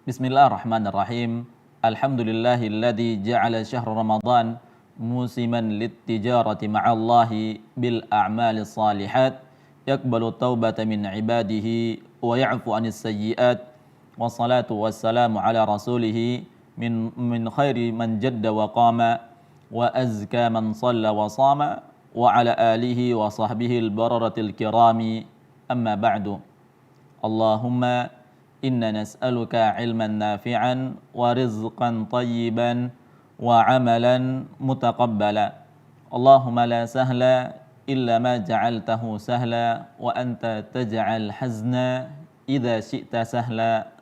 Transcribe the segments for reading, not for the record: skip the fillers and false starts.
Bismillahirrahmanirrahim. Alhamdulillahilladzi ja'ala syahr Ramadan musiman lit-tijarati ma'allahi bil a'malis salihat yaqbalu taubata min ibadihi wa ya'fu 'anis sayyi'at. Wassalatu wassalamu ala rasulih min khairi man jadda wa qama wa azka man shalla wa sama wa ala alihi wa sahbihi al-bararatil kirami. Amma ba'du. Allahumma inna nas'aluka ilman nafi'an wa rizqan tayyiban wa amalan mutaqabbala. Allahumma la sahla illa ma ja'altahu sahla wa anta taj'al hazna idza syi'ta sahla.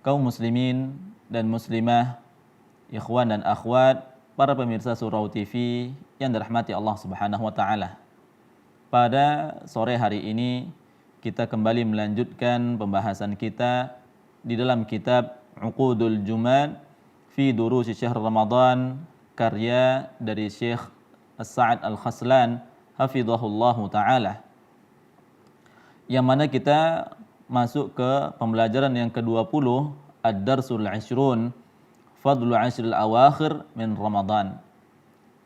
Kaum muslimin dan muslimah, ikhwan dan akhwat, para pemirsa Surau TV yang dirahmati Allah Subhanahu wa taala. Pada sore hari ini kita kembali melanjutkan pembahasan kita di dalam kitab Uqudul Juman fi Durusi Syahr Ramadan, karya dari Syekh As-Sa'ad Al-Khaslan hafizahullahu taala. Yang mana kita masuk ke pembelajaran yang ke-20, Ad-Darsul Ashrun, Fadlu Ashril Awakhir min Ramadan.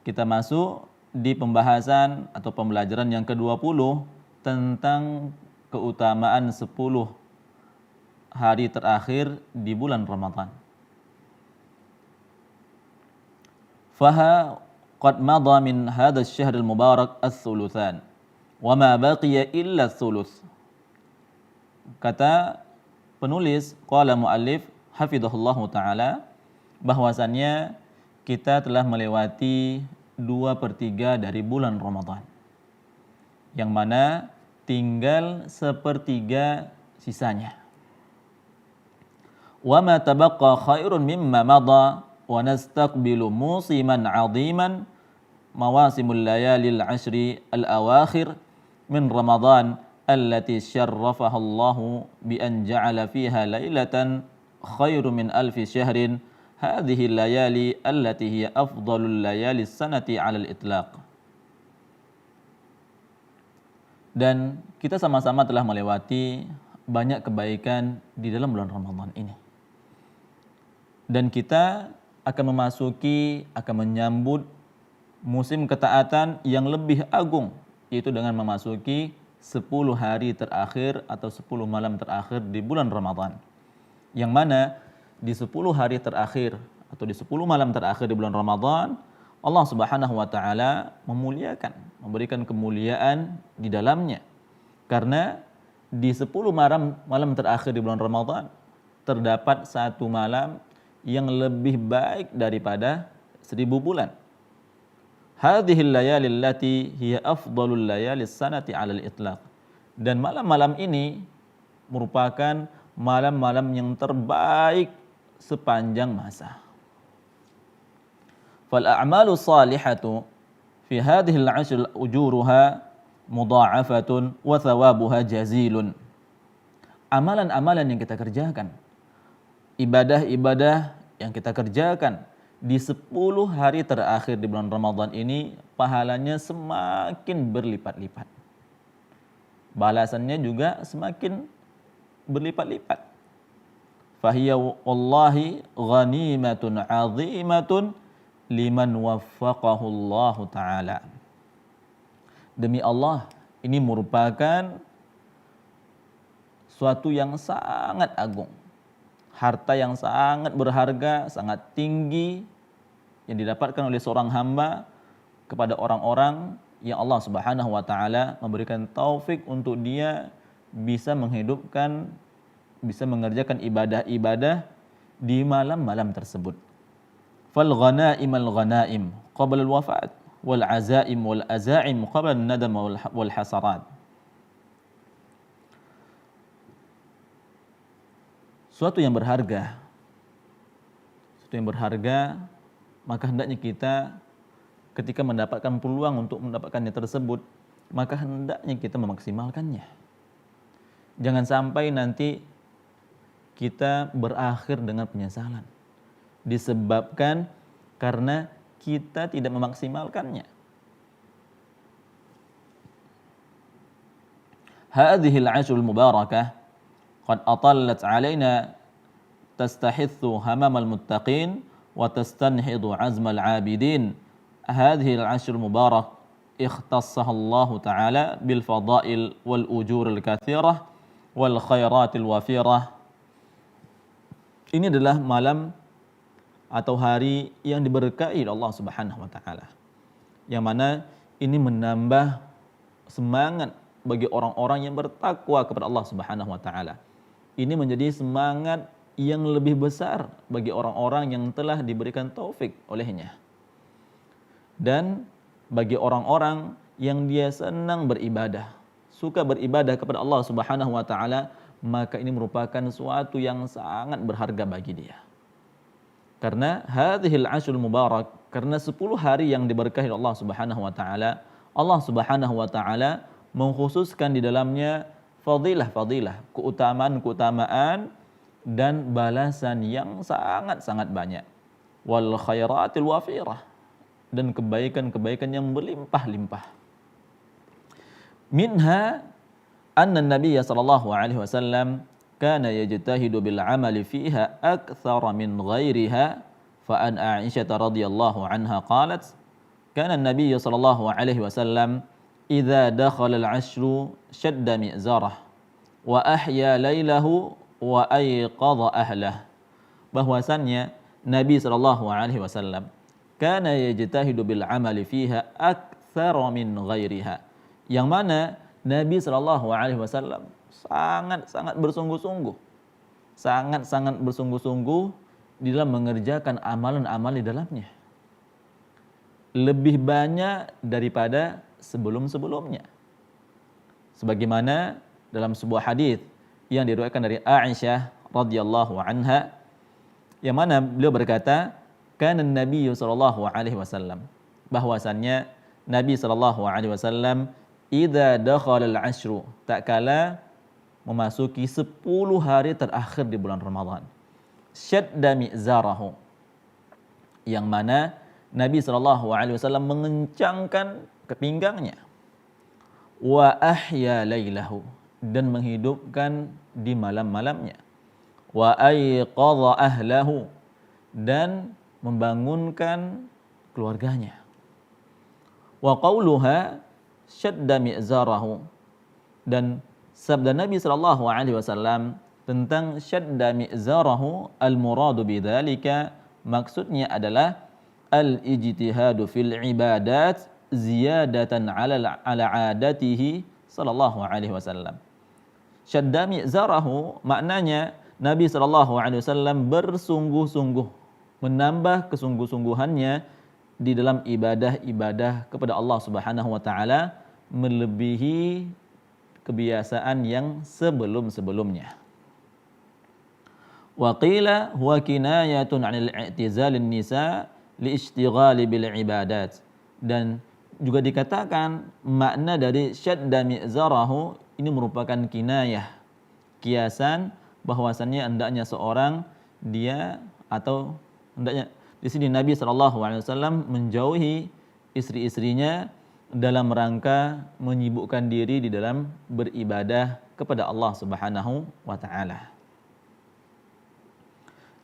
Kita masuk di pembahasan atau pembelajaran yang ke-20 tentang keutamaan 10 hari terakhir di bulan Ramadan. Faha qad madha min hadha asy-syahr al-mubarak ats-tsulutsan wa ma baqiya illa ats-tsuluts. Kata penulis, qala muallif hafizahullahu taala, bahwasannya kita telah melewati 2/3 dari bulan Ramadan, yang mana tinggal 1/3 sisanya. Wa ma tabaqqa khairun mimma madha wa nastaqbilu musiman 'aziman mawasimul layalil 'ashri al-awakhir min Ramadan allati syarrafaha Allah bi an ja'ala fiha lailatan khairum min alfi syahrin hadhihi layali allati hiya afdalul layali sanati 'alal itlaq. Dan kita sama-sama telah melewati banyak kebaikan di dalam bulan Ramadan ini. Dan kita akan menyambut musim ketaatan yang lebih agung, yaitu dengan memasuki 10 hari terakhir atau 10 malam terakhir di bulan Ramadan. Yang mana di 10 hari terakhir atau di 10 malam terakhir di bulan Ramadan, Allah Subhanahu wa taala memuliakan, memberikan kemuliaan di dalamnya. Karena di 10 malam terakhir di bulan Ramadan terdapat satu malam yang lebih baik daripada 1000 bulan. Hadhil layalil lati hiya afdalul layalis sanati 'alal itlaq. Dan malam-malam ini merupakan malam-malam yang terbaik sepanjang masa. Fal a'malu salihatu fi hadhil 'ashr ujuruha mudha'afatun wa thawabuha jazilun. Amalan-amalan yang kita kerjakan, ibadah-ibadah yang kita kerjakan di 10 hari terakhir di bulan Ramadan ini, pahalanya semakin berlipat-lipat. Balasannya juga semakin berlipat-lipat. Fahiya wallahi ghanimatun 'azimatun liman waffaqahu Allah taala. Demi Allah, ini merupakan suatu yang sangat agung, harta yang sangat berharga, sangat tinggi yang didapatkan oleh seorang hamba kepada orang-orang yang Allah Subhanahu wa taala memberikan taufik untuk dia bisa menghidupkan, bisa mengerjakan ibadah-ibadah di malam-malam tersebut. Fal ghanaimul ghanaim qabla al-wafat wal azaim wal azaim qabla an-nadam wal hasarat. Suatu yang berharga, maka hendaknya kita ketika mendapatkan peluang untuk mendapatkannya tersebut, maka hendaknya kita memaksimalkannya. Jangan sampai nanti kita berakhir dengan penyesalan disebabkan karena kita tidak memaksimalkannya. Hadhil 'ashrul mubarakah qad atallat 'alaina tastahithu hamamal muttaqin wa tastanhidu azmal abidin. Hadhihi al-ashr mubarak ikhtassaha Allah Ta'ala bil fadail wal ujur al-kathirah wal khairatil wafirah. Ini adalah malam atau hari yang diberkahi oleh Allah Subhanahu wa taala. Yang mana ini menambah semangat bagi orang-orang yang bertakwa kepada Allah Subhanahu wa taala. Ini menjadi semangat yang lebih besar bagi orang-orang yang telah diberikan taufik olehnya. Dan bagi orang-orang yang dia senang beribadah, suka beribadah kepada Allah Subhanahu wa taala, maka ini merupakan suatu yang sangat berharga bagi dia. Karena hadhil ashrul mubarak, karena 10 hari yang diberkahi Allah Subhanahu wa taala, Allah Subhanahu wa taala mengkhususkan di dalamnya fadilah-fadilah, keutamaan-keutamaan dan balasan yang sangat-sangat banyak. Wal khairatil wafirah, dan kebaikan-kebaikan yang berlimpah-limpah. Minha anna Nabiy sallallahu alaihi wasallam kana yajtahidu bil amali fiha akthar min ghairiha, fa an Aisyah radhiyallahu anha qalat kana Nabiy sallallahu alaihi wasallam idza dakhala al-ashru shadda mi'zarah wa ahya lailahu wa ayqadha ahlah. Bahwasannya Nabi sallallahu alaihi wasallam kana yajtahidu bil amali fiha akthar min ghairiha, yang mana Nabi sallallahu alaihi wasallam sangat-sangat bersungguh-sungguh, sangat-sangat bersungguh-sungguh di dalam mengerjakan amalan-amal di dalamnya, lebih banyak daripada sebelum-sebelumnya. Sebagaimana dalam sebuah hadis yang diriwayatkan dari Aisyah radhiyallahu anha, yang mana beliau berkata, kana Nabi sallallahu alaihi wasallam, bahwasannya Nabi sallallahu alaihi wasallam idza dakhala al-ashru, tak kala memasuki 10 hari terakhir di bulan Ramadan, syadda mi'zarahu, yang mana Nabi sallallahu alaihi wasallam mengencangkan kepinggangnya, wa ahya lailahu, dan menghidupkan di malam-malamnya, wa ayqadha ahlahu, dan membangunkan keluarganya. Wa qauluha syadda mi'zarahu, dan sabda Nabi sallallahu alaihi wasallam tentang syadda mi'zarahu, al-muradu bidzalika, maksudnya adalah al-ijtihadu fil ibadat ziyadatan ala adatihi sallallahu alaihi wasallam. Syadda mi'zarahu maknanya Nabi sallallahu alaihi wasallam bersungguh-sungguh, menambah kesungguh-sungguhannya di dalam ibadah-ibadah kepada Allah Subhanahu wa taala melebihi kebiasaan yang sebelum-sebelumnya. Wa qila huwa kinayatun 'anil i'tizalin nisa li ishtighali bil ibadat, dan juga dikatakan makna dari syadda mi'zarahu ini merupakan kinayah, kiasan bahwasannya hendaknya seorang dia atau hendaknya di sini Nabi SAW menjauhi istri-istrinya dalam rangka menyibukkan diri di dalam beribadah kepada Allah Subhanahu wa taala.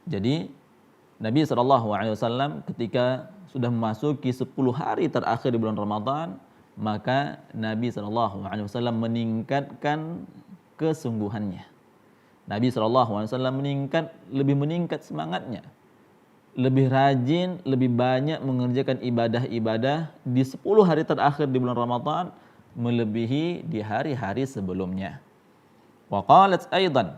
Jadi Nabi SAW ketika sudah memasuki 10 hari terakhir di bulan Ramadan, maka Nabi SAW meningkatkan kesungguhannya. Nabi SAW lebih meningkat semangatnya, lebih rajin, lebih banyak mengerjakan ibadah-ibadah di 10 hari terakhir di bulan Ramadan melebihi di hari-hari sebelumnya. Wa qalat aidan,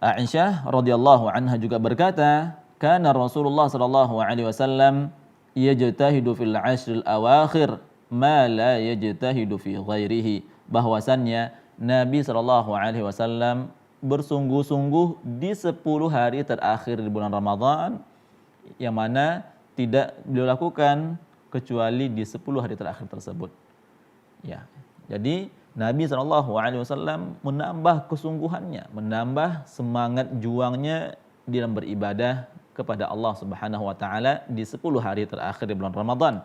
Aisyah radhiyallahu anha juga berkata, kana Rasulullah sallallahu alaihi wasallam yajtahidu fil ashril awakhir ma la yajtahidu fi ghairihi, bahwasannya Nabi sallallahu alaihi wasallam bersungguh-sungguh di 10 hari terakhir di bulan Ramadan, yang mana tidak beliau lakukan kecuali di 10 hari terakhir tersebut. Ya, jadi Nabi SAW menambah kesungguhannya, menambah semangat juangnya dalam beribadah kepada Allah Subhanahu wa taala di 10 hari terakhir di bulan Ramadan.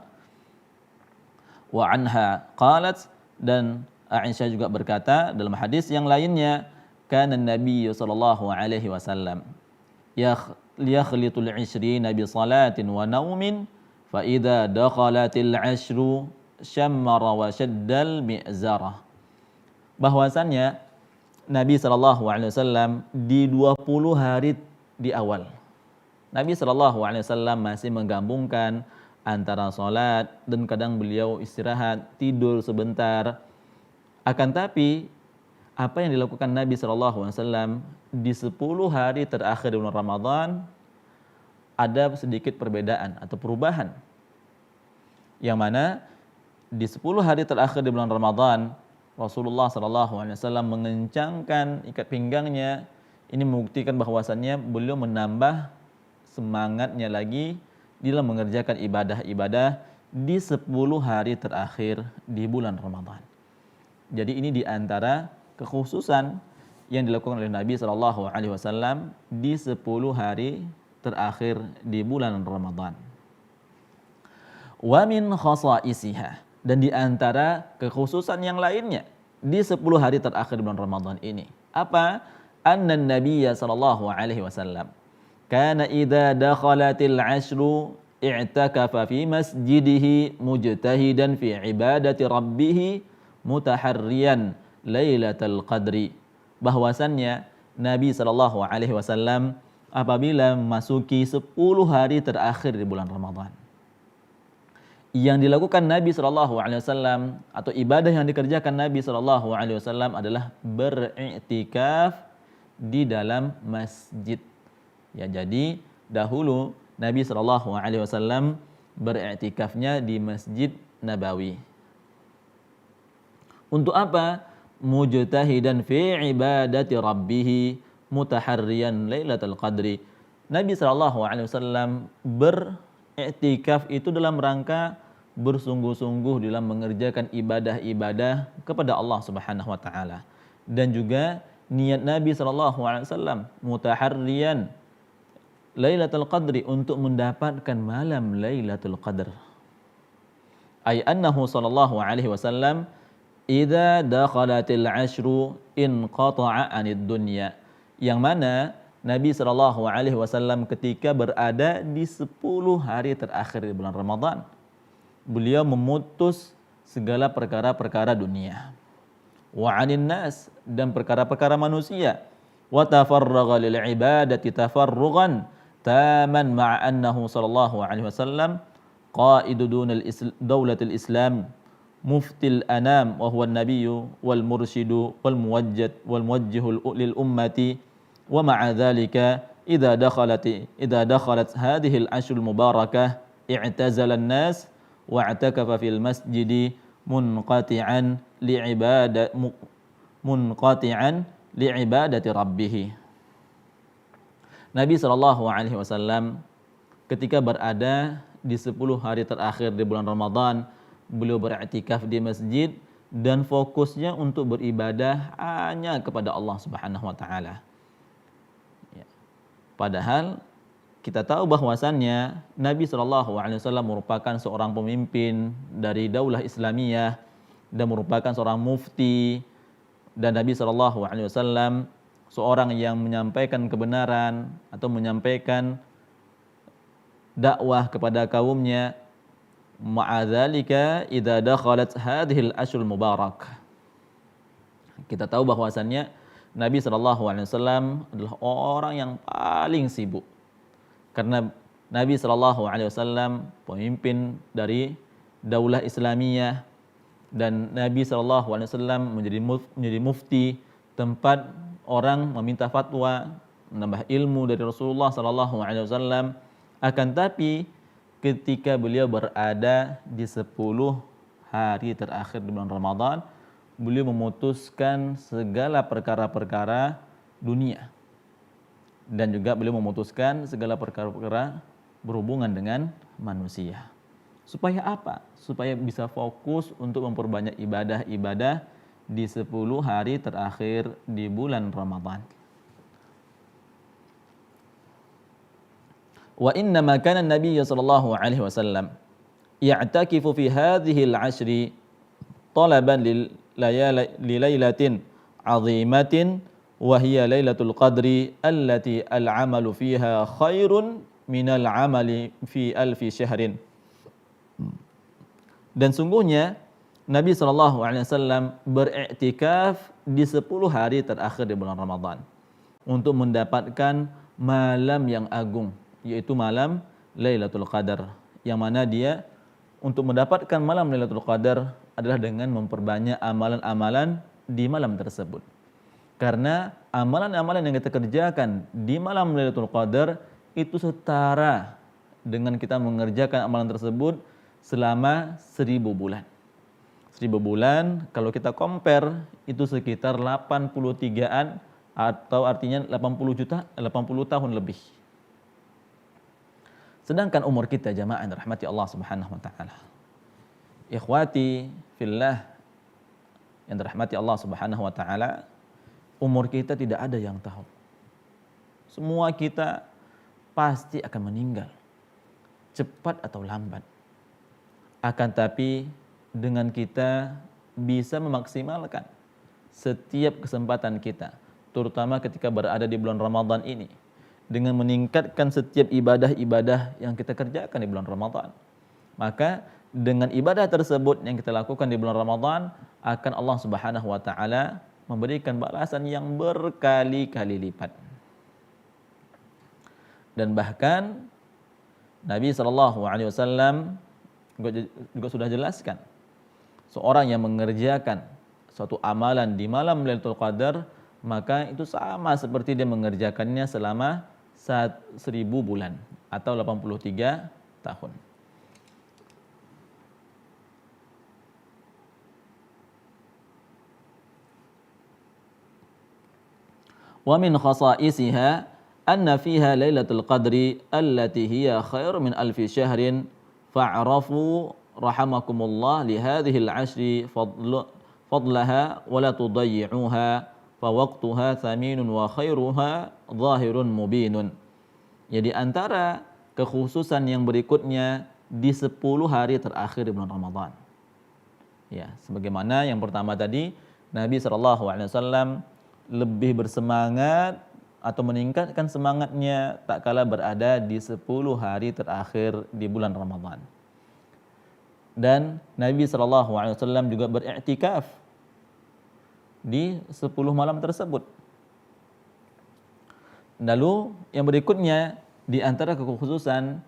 Wa anha qalat, dan Aisyah juga berkata dalam hadis yang lainnya, kana Nabi sallallahu alaihi wasallam, liyakhlitul 'ishrina bi salatin wa naumin fa idza dakhalatil 'ashru syammara wa syaddal mi'zarah. Bahwasannya Nabi sallallahu alaihi wasallam di 20 hari di awal, Nabi sallallahu alaihi wasallam masih menggabungkan antara salat dan kadang beliau istirahat, tidur sebentar. Akan tapi apa yang dilakukan Nabi sallallahu alaihi wasallam di 10 hari terakhir di bulan Ramadan ada sedikit perbedaan atau perubahan. Yang mana di 10 hari terakhir di bulan Ramadan Rasulullah SAW mengencangkan ikat pinggangnya. Ini membuktikan bahwasannya beliau menambah semangatnya lagi dalam mengerjakan ibadah-ibadah di 10 hari terakhir di bulan Ramadan. Jadi ini di antara kekhususan yang dilakukan oleh Nabi SAW di 10 hari terakhir di bulan Ramadan. Wa min khasaisiha, dan di antara kekhususan yang lainnya di 10 hari terakhir bulan Ramadan ini. Apa? Anna Nabiyya sallallahu alaihi wasallam kana idza dakhalatil 'ashru i'takafa fi masjidihi mujtahidan fi ibadati rabbih mutaharriyan lailatul qadri. Bahwasannya Nabi sallallahu alaihi wasallam apabila memasuki 10 hari terakhir di bulan Ramadan, yang dilakukan Nabi sallallahu alaihi wasallam atau ibadah yang dikerjakan Nabi sallallahu alaihi wasallam adalah beriktikaf di dalam masjid. Ya, jadi dahulu Nabi sallallahu alaihi wasallam beriktikafnya di Masjid Nabawi. Untuk apa? Mujtahidan fi ibadati rabbih mutaharriyan lailatul qadri. Nabi sallallahu alaihi wasallam beriktikaf itu dalam rangka bersungguh-sungguh dalam mengerjakan ibadah-ibadah kepada Allah Subhanahu wa taala. Dan juga niat Nabi sallallahu alaihi wasallam mutaharriyan Lailatul Qadri, untuk mendapatkan malam Lailatul Qadr. Ay annahu sallallahu alaihi wasallam idza dakhalatil 'ashru inqata'a 'anid dunya. Yang mana Nabi sallallahu alaihi wasallam ketika berada di 10 hari terakhir di bulan Ramadan, beliau memutus segala perkara-perkara dunia. Wa 'anin nas, dan perkara-perkara manusia. Wa tafarraga lil ibadati tafarrugan taman ma'a annahu sallallahu alaihi wasallam qaidu dunal daulatil islam muftil anam wa huwa an-nabiyyu wal mursyidu wal muwajjihul lil ummati. Wa ma'a dhalika idza dakhalat hadhihi al-ashrul mubarakah i'tazala an-nas wa i'takafa fil masjidi munqati'an li'ibadati rabbih. Nabi sallallahu alaihi wasallam ketika berada di 10 hari terakhir di bulan Ramadan, beliau beriktikaf di masjid dan fokusnya untuk beribadah hanya kepada Allah Subhanahu wa taala. Padahal kita tahu bahwasannya Nabi sallallahu alaihi wasallam merupakan seorang pemimpin dari daulah Islamiyah dan merupakan seorang mufti, dan Nabi sallallahu alaihi wasallam seorang yang menyampaikan kebenaran atau menyampaikan dakwah kepada kaumnya. Ma'adzalika idza dakhalat hadhil ashrul mubarak. Kita tahu bahwasannya Nabi sallallahu alaihi wasallam adalah orang yang paling sibuk. Karena Nabi sallallahu alaihi wasallam pemimpin dari daulah Islamiyah, dan Nabi sallallahu alaihi wasallam menjadi mufti, tempat orang meminta fatwa, menambah ilmu dari Rasulullah sallallahu alaihi wasallam. Akan tapi ketika beliau berada di 10 hari terakhir di bulan Ramadan, beliau memutuskan segala perkara-perkara dunia, dan juga beliau memutuskan segala perkara-perkara berhubungan dengan manusia. Supaya apa? Supaya bisa fokus untuk memperbanyak ibadah-ibadah di 10 hari terakhir di bulan Ramadan. Wa inna ma kana an-nabiy sallallahu alaihi wasallam ya'takifu fi hadhihi al-'ashri talaban li lailatin 'azimatin wa hiya lailatul qadri allati al-'amalu fiha khairun minal 'amali fi alfi syahrin. Dan sungguhnya Nabi SAW beriktikaf di 10 hari terakhir di bulan Ramadan untuk mendapatkan malam yang agung, yaitu malam Lailatul Qadar, yang mana dia untuk mendapatkan malam Lailatul Qadar adalah dengan memperbanyak amalan-amalan di malam tersebut. Karena amalan-amalan yang kita kerjakan di malam Lailatul Qadar itu setara dengan kita mengerjakan amalan tersebut selama 1000 bulan. 1000 bulan kalau kita compare itu sekitar 83-an atau artinya 80 tahun lebih. Sedangkan umur kita jamaah yang dirahmati Allah Subhanahu wa taala. Ikhwati fillah yang dirahmati Allah Subhanahu wa taala, umur kita tidak ada yang tahu. Semua kita pasti akan meninggal, cepat atau lambat. Akan tapi dengan kita bisa memaksimalkan setiap kesempatan kita, terutama ketika berada di bulan Ramadan ini, dengan meningkatkan setiap ibadah-ibadah yang kita kerjakan di bulan Ramadan. Maka dengan ibadah tersebut yang kita lakukan di bulan Ramadan, akan Allah Subhanahu wa taala memberikan balasan yang berkali-kali lipat. Dan bahkan Nabi SAW juga sudah jelaskan, seorang yang mengerjakan suatu amalan di malam Lailatul Qadar, maka itu sama seperti dia mengerjakannya selama 1000 bulan atau 83 tahun. Wa min khasaisiha anna fiha Lailatul Qadri allati hiya khair min alfi syahrin fa'rafu rahimakumullah li hadhihi al-'ashri fadlaha wa la tudayyi'uha fa waqtuha thaminun wa khairuha zahirun mubinun. Jadi antara kekhususan yang berikutnya di 10 hari terakhir di bulan Ramadan. Ya, sebagaimana yang pertama tadi, Nabi SAW lebih bersemangat atau meningkatkan semangatnya tak kala berada di 10 hari terakhir di bulan Ramadan. Dan Nabi SAW juga beriktikaf di 10 malam tersebut. Lalu yang berikutnya di antara kekhususan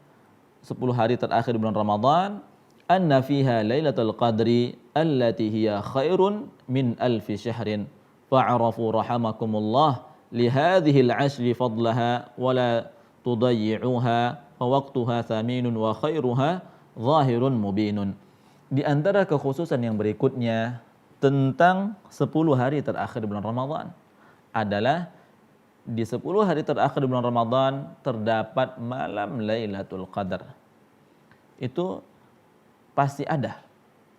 10 hari terakhir di bulan Ramadan, anna fiha Lailatul Qadri allati hiya khairun min alfi syahrin fa'arafu rahimakumullah lihadhihi al-'ashri fadlaha wa la tudayyi'uha fa waqtuha thaminun wa khairuha zahirun mubinun. Di antara kekhususan yang berikutnya tentang 10 hari terakhir di bulan Ramadan adalah di 10 hari terakhir di bulan Ramadan terdapat malam Lailatul Qadar. Itu pasti ada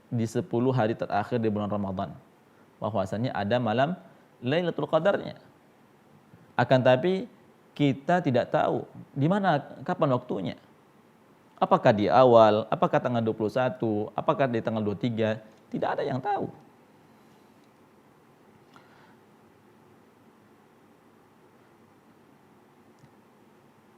di 10 hari terakhir di bulan Ramadan, bahwasanya ada malam Lailatul Qadarnya. Akan tapi kita tidak tahu di mana, kapan waktunya. Apakah di awal, apakah tanggal 21, apakah di tanggal 23, tidak ada yang tahu.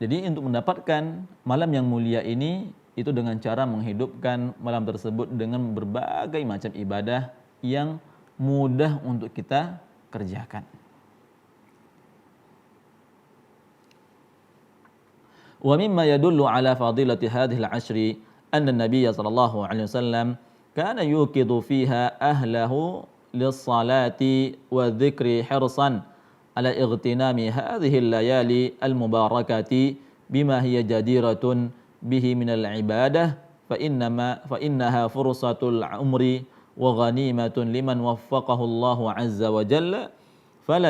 Jadi untuk mendapatkan malam yang mulia ini, itu dengan cara menghidupkan malam tersebut dengan berbagai macam ibadah yang mudah untuk kita kerjakan. Wa mimma yadullu ala fadilati hadhihi al-'ashri anna an-nabiy sallallahu alaihi wasallam kana yuqidu fiha ahlahu lis-salati wa dzikri hirsan ala ightinami hadhihi al-layali al-mubarakati bima hiya jadiratun bihi min al-ibadah fa innaha fursatul umri wa ghanimatun liman waffaqahu Allah azza wa jalla fala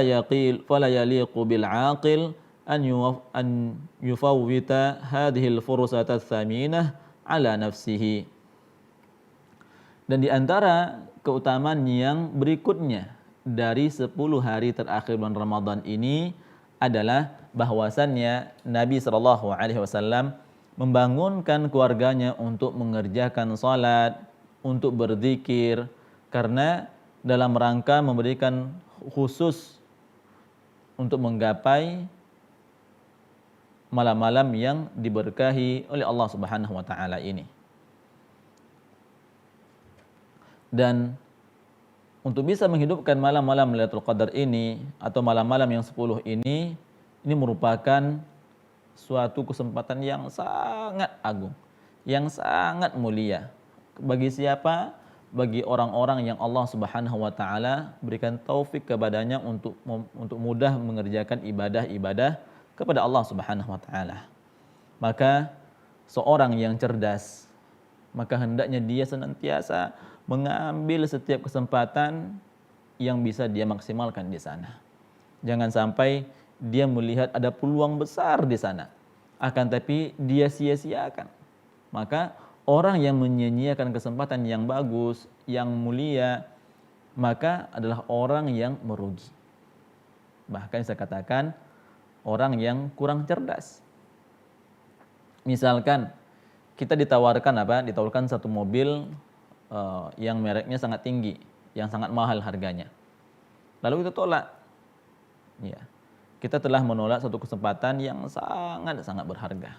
yaliqu bil 'aqil an yufawwita hadhihi al-fursata ats-tsaminah ala nafsihi. Dan di antara keutamaan yang berikutnya dari 10 hari terakhir bulan Ramadan ini adalah bahwasannya Nabi SAW membangunkan keluarganya untuk mengerjakan salat, untuk berzikir, karena dalam rangka memberikan khusus untuk menggapai malam-malam yang diberkahi oleh Allah Subhanahu wa taala ini. Dan untuk bisa menghidupkan malam-malam Lailatul Qadar ini atau malam-malam yang 10 ini merupakan suatu kesempatan yang sangat agung, yang sangat mulia. Bagi siapa? Bagi orang-orang yang Allah Subhanahu wa taala berikan taufik kepadanya untuk mudah mengerjakan ibadah-ibadah kepada Allah Subhanahu wa taala. Maka seorang yang cerdas, maka hendaknya dia senantiasa mengambil setiap kesempatan yang bisa dia maksimalkan di sana. Jangan sampai dia melihat ada peluang besar di sana, akan tapi dia sia-siakan. Maka orang yang menyia-nyiakan kesempatan yang bagus, yang mulia, maka adalah orang yang merugi. Bahkan saya katakan orang yang kurang cerdas. Misalkan kita ditawarkan satu mobil yang mereknya sangat tinggi, yang sangat mahal harganya. Lalu kita tolak. Ya. Kita telah menolak satu kesempatan yang sangat berharga.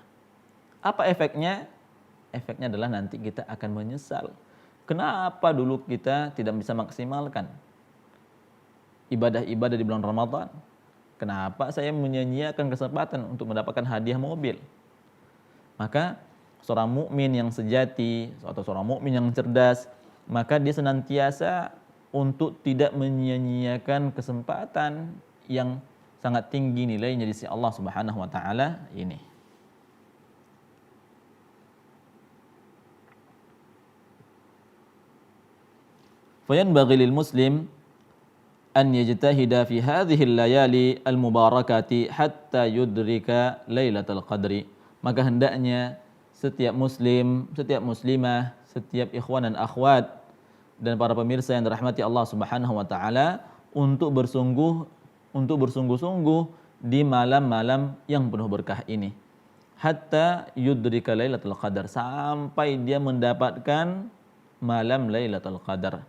Apa efeknya? Efeknya adalah nanti kita akan menyesal. Kenapa dulu kita tidak bisa maksimalkan ibadah-ibadah di bulan Ramadan? Kenapa saya menyia-nyiakan kesempatan untuk mendapatkan hadiah mobil? Maka seorang mukmin yang sejati atau seorang mukmin yang cerdas, maka dia senantiasa untuk tidak menyia-nyiakan kesempatan yang sangat tinggi nilainya di sisi Allah Subhanahu wa taala ini. Fayanbaghi lil muslim an yajtahida fi hadhihi al-layali al-mubarakati hatta yudrika Lailatul Qadri. Maka hendaknya setiap muslim, setiap muslimah, setiap ikhwan dan akhwat dan para pemirsa yang dirahmati Allah Subhanahu wa taala untuk bersungguh-sungguh di malam-malam yang penuh berkah ini. Hatta yudrika Lailatul Qadar, sampai dia mendapatkan malam Lailatul Qadar.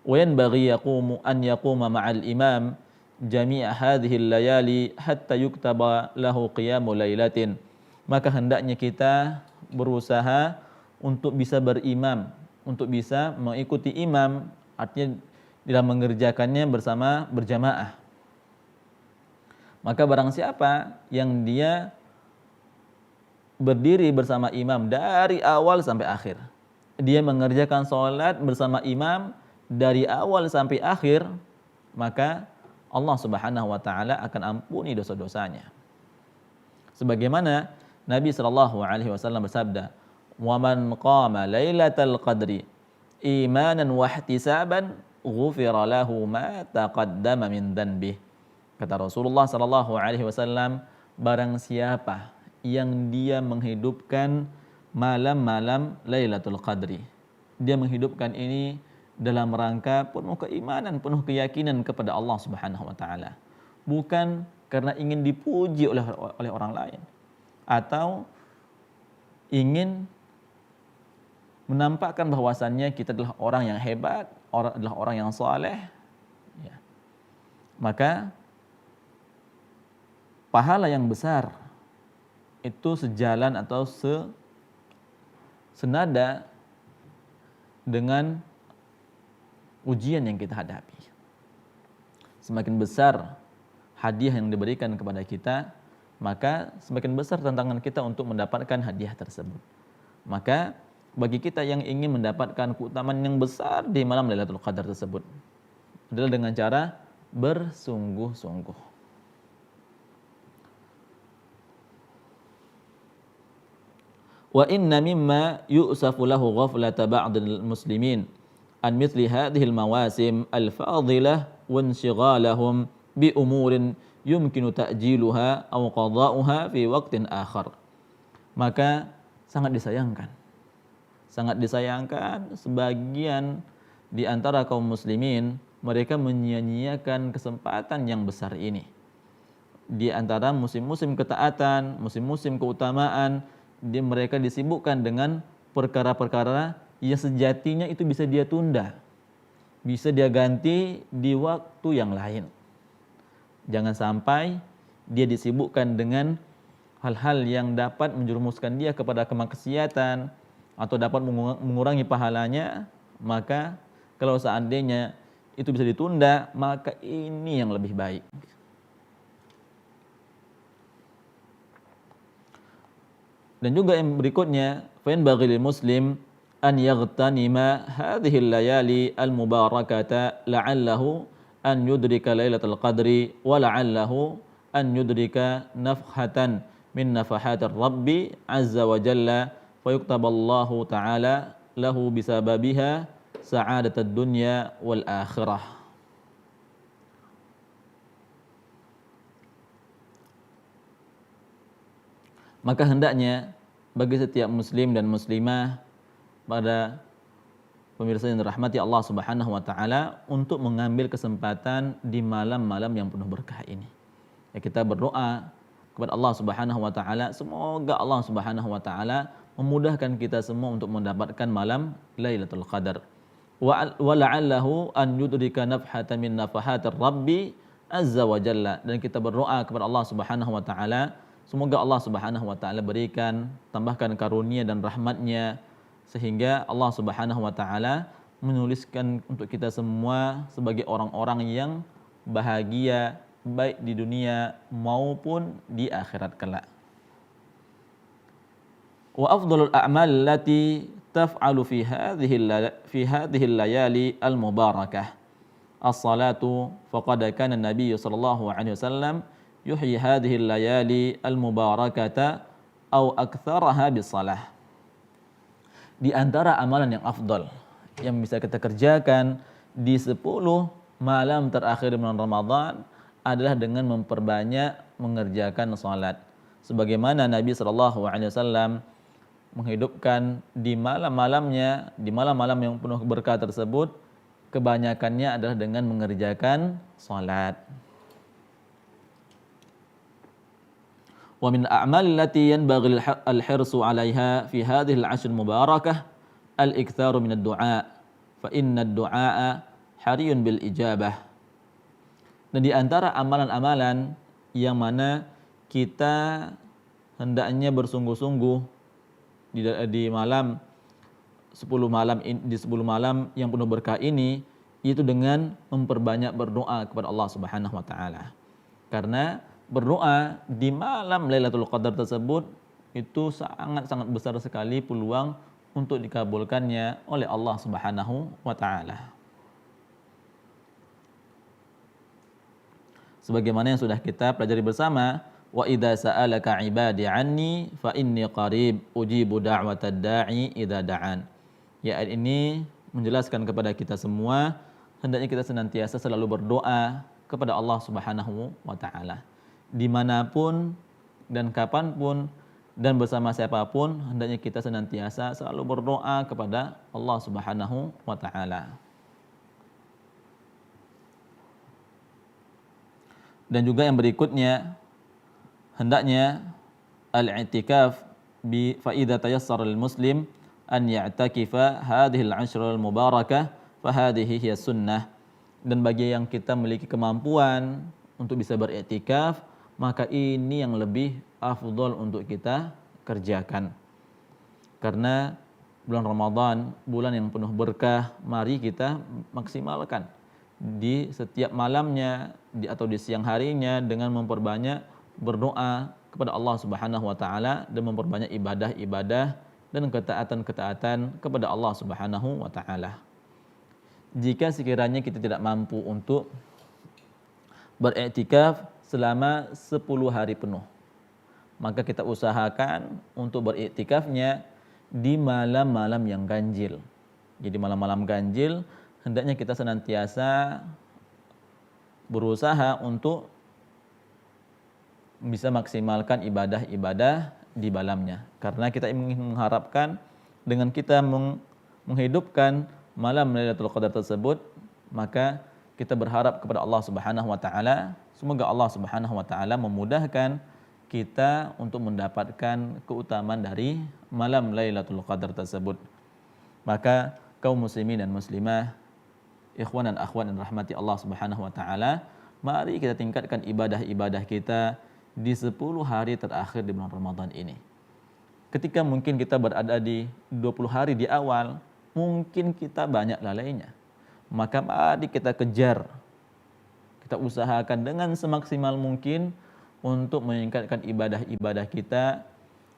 Wa yanbaghi an yaquma ma'al imam jami' hadhihi al-layali hatta yuktaba lahu qiyamu lailatin. Maka hendaknya kita berusaha untuk bisa berimam, untuk bisa mengikuti imam, artinya dalam mengerjakannya bersama berjamaah. Maka barang siapa yang dia berdiri bersama imam dari awal sampai akhir, dia mengerjakan sholat bersama imam dari awal sampai akhir, maka Allah Subhanahu wa taala akan ampuni dosa-dosanya. Sebagaimana Nabi sallallahu alaihi wasallam bersabda, "Wa man qama lailatal qadri imanan wa ihtisaban ghufira lahu ma taqaddama min dhanbih." Kata Rasulullah sallallahu alaihi wasallam, barang siapa yang dia menghidupkan malam-malam Lailatul Qadri, dia menghidupkan ini dalam rangka penuh keimanan, penuh keyakinan kepada Allah Subhanahu wa taala, bukan karena ingin dipuji oleh orang lain atau ingin menampakkan bahwasannya kita adalah orang yang hebat, adalah orang yang saleh, ya. Maka pahala yang besar itu sejalan atau senada dengan ujian yang kita hadapi. Semakin besar hadiah yang diberikan kepada kita, maka semakin besar tantangan kita untuk mendapatkan hadiah tersebut. Maka bagi kita yang ingin mendapatkan keutamaan yang besar di malam Lailatul Qadar tersebut adalah dengan cara bersungguh-sungguh. Wa inna mimma yu'safu lahu ghaflata ba'dil muslimin an mithli hadhil mawasim al-fadilah wa inshighalahum bi umurin yumkinu ta'jiluha aw qada'uha fi waqtin akhar. Maka sangat disayangkan sebagian di antara kaum muslimin, mereka menyia-nyiakan kesempatan yang besar ini. Di antara musim-musim ketaatan, musim-musim keutamaan, mereka disibukkan dengan perkara-perkara yang sejatinya itu bisa dia tunda, bisa dia ganti di waktu yang lain. Jangan sampai dia disibukkan dengan hal-hal yang dapat menjerumuskan dia kepada kemaksiatan atau dapat mengurangi pahalanya, maka kalau seandainya itu bisa ditunda, maka ini yang lebih baik. Dan juga yang berikutnya, fa in baghi lil muslim an yaghtanima hadhihi al-layali al-mubarakata la'allahu an yudrika lailatul qadri wa la'allahu an yudrika nafhatan min nafahatir rabbi azza wa jalla fa yuktaballahu ta'ala lahu bisababiha sa'adatad dunya wal akhirah. Maka hendaknya bagi setiap muslim dan muslimah pada pemirsa yang dirahmati Allah Subhanahu wa taala untuk mengambil kesempatan di malam-malam yang penuh berkah ini. Ya, kita berdoa kepada Allah Subhanahu wa taala, semoga Allah Subhanahu wa taala memudahkan kita semua untuk mendapatkan malam Lailatul Qadar. Wa la'allahu an yudrika nafhatan min nafahatir rabbi azza wa jalla, dan kita berdoa kepada Allah Subhanahu wa taala, semoga Allah Subhanahu wa taala berikan, tambahkan karunia dan rahmatnya, sehingga Allah Subhanahu wa taala menuliskan untuk kita semua sebagai orang-orang yang bahagia baik di dunia maupun di akhirat kelak. Wa afdhalul a'mal allati taf'alu fi hadhihi al-layali al-mubarakah as-salatu, faqad kana an-nabiy sallallahu alaihi wasallam yuhyi hadhihi al-layali al-mubarakata aw aktsaraha bis-salah. Di antara amalan yang afdal yang bisa kita kerjakan di 10 malam terakhir bulan Ramadan adalah dengan memperbanyak mengerjakan salat. Sebagaimana Nabi sallallahu alaihi wasallam menghidupkan di malam-malamnya, di malam-malam yang penuh berkah tersebut, kebanyakannya adalah dengan mengerjakan salat. Wa min a'mal allati yanbaghi al-hirsu 'alaiha fi hadhihi al-'ashr mubarakah al-iktharu min ad-du'a, fa inna ad-du'a hariyun bil ijabah. Dan di antara amalan-amalan yang mana kita hendaknya bersungguh-sungguh di malam 10 malam yang penuh berkah ini, yaitu dengan memperbanyak berdoa kepada Allah Subhanahu wa taala. Karena berdoa di malam Lailatul Qadar tersebut itu sangat-sangat besar sekali peluang untuk dikabulkannya oleh Allah Subhanahu wa taala. Sebagaimana yang sudah kita pelajari bersama, wa idza sa'alaka 'ibadi 'anni fa inni qarib ujibu da'watad da'i idza da'an. Ya, ayat ini menjelaskan kepada kita semua hendaknya kita senantiasa selalu berdoa kepada Allah Subhanahu wa taala. Dimanapun dan kapanpun dan bersama siapapun, hendaknya kita senantiasa selalu berdoa kepada Allah Subhanahu wa taala. Dan juga yang berikutnya, hendaknya al-i'tikaf bi fa idza tayassara lil muslim an ya'takifa hadhihi al-'ashr al-mubarakah fa hadhihi hiya sunnah. Dan bagi yang kita memiliki kemampuan untuk bisa beriktikaf, maka ini yang lebih afdal untuk kita kerjakan. Karena bulan Ramadan, bulan yang penuh berkah, mari kita maksimalkan di setiap malamnya atau di siang harinya dengan memperbanyak berdoa kepada Allah Subhanahu wa taala dan memperbanyak ibadah-ibadah dan ketaatan-ketaatan kepada Allah Subhanahu wa taala. Jika sekiranya kita tidak mampu untuk beriktikaf selama 10 hari penuh, maka kita usahakan untuk beriktikafnya di malam-malam yang ganjil. Jadi malam-malam ganjil hendaknya kita senantiasa berusaha untuk bisa maksimalkan ibadah-ibadah di malamnya. Karena kita ingin mengharapkan dengan kita menghidupkan malam Lailatul Qadar tersebut, maka kita berharap kepada Allah Subhanahu wa taala, semoga Allah Subhanahu wa taala memudahkan kita untuk mendapatkan keutamaan dari malam Lailatul Qadar tersebut. Maka kaum muslimin dan muslimah, ikhwan dan akhwat yang rahmati Allah Subhanahu wa taala, Mari kita tingkatkan ibadah-ibadah kita di 10 hari terakhir di bulan Ramadan ini. Ketika mungkin kita berada di 20 hari di awal, mungkin kita banyak lalainya. Maka mari kita kejar, kita usahakan dengan semaksimal mungkin untuk meningkatkan ibadah-ibadah kita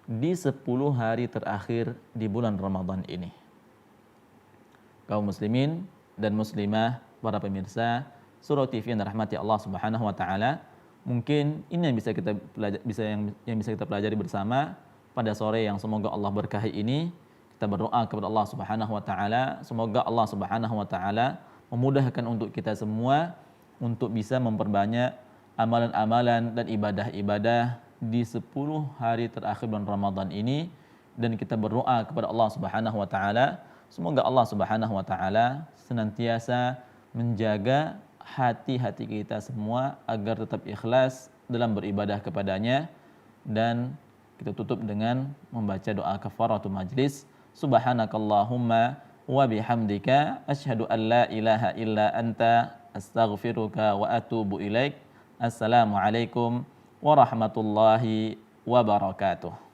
di 10 hari terakhir di bulan Ramadan ini. Kaum muslimin dan muslimah, para pemirsa Surau TV yang dirahmati Allah Subhanahu wa taala, mungkin ini yang bisa kita pelajari bersama pada sore yang semoga Allah berkahi ini. Kita berdoa kepada Allah Subhanahu wa taala, semoga Allah Subhanahu wa taala memudahkan untuk kita semua untuk bisa memperbanyak amalan-amalan dan ibadah-ibadah di 10 hari terakhir bulan Ramadan ini, dan kita berdoa kepada Allah Subhanahu wa taala semoga Allah Subhanahu wa taala senantiasa menjaga hati-hati kita semua agar tetap ikhlas dalam beribadah kepadanya. Dan kita tutup dengan membaca doa kafaratul majlis. Subhanakallahumma wa bihamdika asyhadu an la ilaha illa anta astaghfiruka wa atubu ilaik. Assalamualaikum warahmatullahi wabarakatuh.